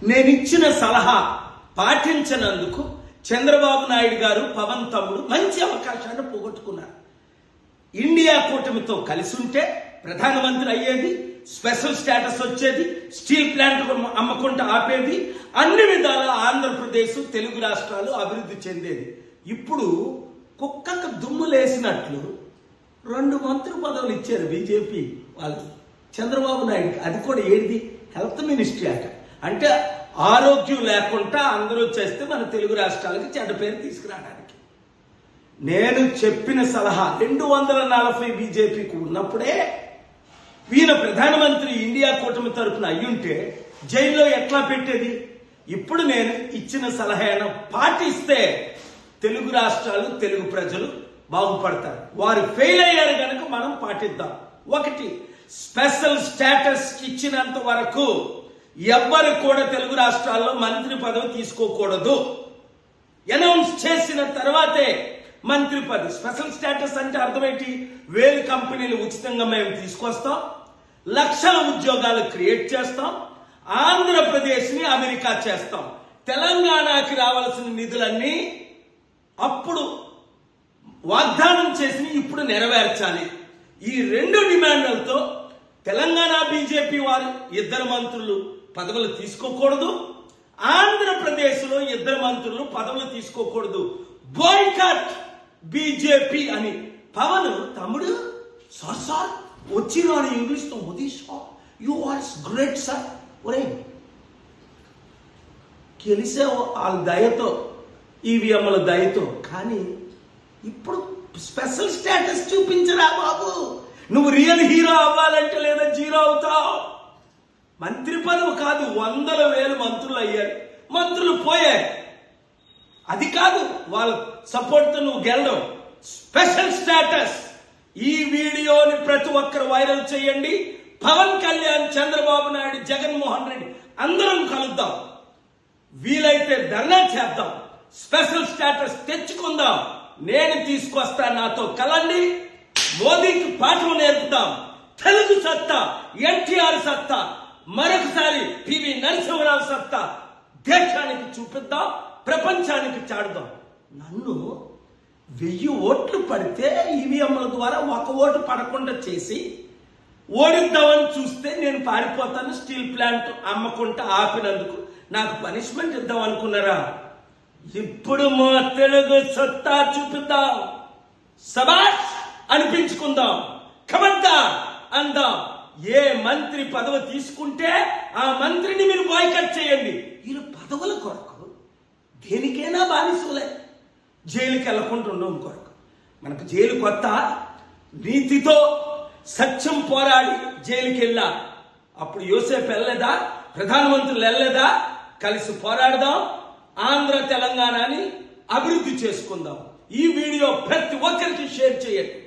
నేనిచ్చిన సలహా పాటించనందుకు చంద్రబాబు నాయుడు గారు పవన్ తమ్ముడు మంచి అవకాశాన్ని పోగొట్టుకున్నారు. ఇండియా కూటమితో కలిసి ఉంటే ప్రధానమంత్రి అయ్యేది, స్పెషల్ స్టేటస్ వచ్చేది, స్టీల్ ప్లాంట్ అమ్మకుండా ఆపేది, అన్ని విధాల ఆంధ్రప్రదేశ్ తెలుగు రాష్ట్రాలు అభివృద్ధి చెందేది. ఇప్పుడు కుక్కకు దుమ్ములేసినట్లు 2 మంత్రి పదవులు ఇచ్చారు బీజేపీ వాళ్ళు చంద్రబాబు నాయుడుకి. అది కూడా ఏది హెల్త్ మినిస్ట్రీ అట. అంటే ఆరోగ్యం లేకుండా అందరూ చేస్తే మన తెలుగు రాష్ట్రాలకి చెడ్డ పేరు తీసుకురావడానికి. నేను చెప్పిన సలహా 240 బీజేపీకి ఉన్నప్పుడే ఈయన ప్రధానమంత్రి ఇండియా కూటమి తరఫున అయ్యుంటే జైల్లో ఎట్లా పెట్టేది? ఇప్పుడు నేను ఇచ్చిన సలహా పాటిస్తే తెలుగు రాష్ట్రాలు తెలుగు ప్రజలు బాగుపడతారు. వారు ఫెయిల్ అయ్యారు కనుక మనం పాటిద్దాం. 1, స్పెషల్ స్టేటస్ ఇచ్చినంత వరకు ఎవ్వరు కూడా తెలుగు రాష్ట్రాల్లో మంత్రి పదవి తీసుకోకూడదు. అనౌన్స్ చేసిన తర్వాతే మంత్రి పదవి. స్పెషల్ స్టేటస్ అంటే అర్థమేంటి? 1000 కంపెనీలు ఉచితంగా మేము తీసుకొస్తాం, లక్షల ఉద్యోగాలు క్రియేట్ చేస్తాం, ఆంధ్రప్రదేశ్ని అమెరికా చేస్తాం, తెలంగాణకి రావాల్సిన నిధులన్నీ అప్పుడు వాగ్దానం చేసి ఇప్పుడు నెరవేర్చాలి. ఈ 2 డిమాండ్లతో తెలంగాణ బీజేపీ వారు 2 మంత్రులు పదవులు తీసుకోకూడదు, ఆంధ్రప్రదేశ్లో 2 మంత్రులు పదవులు తీసుకోకూడదు. బాయ్కాట్ బీజేపీ అని పవన్ తమ్ముడు సార్ వచ్చిన ఇంగ్లీష్ తో Modi sir you are great sir ఒరే గెలిసే వాళ్ళ దయతో ఈవీఎంల దయతో. కానీ ఇప్పుడు స్పెషల్ స్టేటస్ చూపించరా బాబు. నువ్వు రియల్ హీరో అవ్వాలంటే లేదా జీరో అవుతావు. మంత్రి పదవి కాదు, 100,000 మంత్రులు అయ్యారు, మంత్రులు పోయారు. అది కాదు వాళ్ళ సపోర్ట్తో నువ్వు గెలడం. Special status. ఈ వీడియోని ప్రతి ఒక్కరు వైరల్ చేయండి. పవన్ కళ్యాణ్, చంద్రబాబు నాయుడు, జగన్మోహన్ రెడ్డి అందరం కలుద్దాం. వీలైతే ధర్నా చేద్దాం, స్పెషల్ స్టేటస్ తెచ్చుకుందాం. నేను తీసుకొస్తా, నాతో కలండి. మోదీకి పాఠం నేర్పుతాం. తెలుగు సత్తా, ఎన్టీఆర్ సత్తా, మరొకసారి పివి నరసింహరావు సత్తా దేశానికి చూపిద్దాం, ప్రపంచానికి చాడుదాం. నన్ను 1000 ఓట్లు పడితే ఈవీఎంల ద్వారా 1 ఓటు పడకుండా చేసి ఓడిద్దామని చూస్తే నేను పారిపోతాను. స్టీల్ ప్లాంట్ అమ్మకుండా ఆపినందుకు నాకు పనిష్మెంట్ ఇద్దాం అనుకున్నారా? ఇప్పుడు మా తెలుగు సత్తా చూపిద్దాం, సబాష్ అనిపించుకుందాం, కబడ్డా అందాం. ఏ మంత్రి పదవి తీసుకుంటే ఆ మంత్రిని మీరు బాయ్కట్ చేయండి. వీళ్ళు పదవుల కొరకు దేనికైనా బానిసలే. జైలుకి వెళ్లకుండా ఉండడం కొరకు. మనకు జైలు కొత్త. నీతితో సత్యం పోరాడి జైలుకి వెళ్ళా. అప్పుడు యోసేపు వెళ్ళలేదా? ప్రధానమంత్రులు వెళ్ళలేదా? కలిసి పోరాడదాం, ఆంధ్ర తెలంగాణని అభివృద్ధి చేసుకుందాం. ఈ వీడియో ప్రతి ఒక్కరికి షేర్ చేయండి.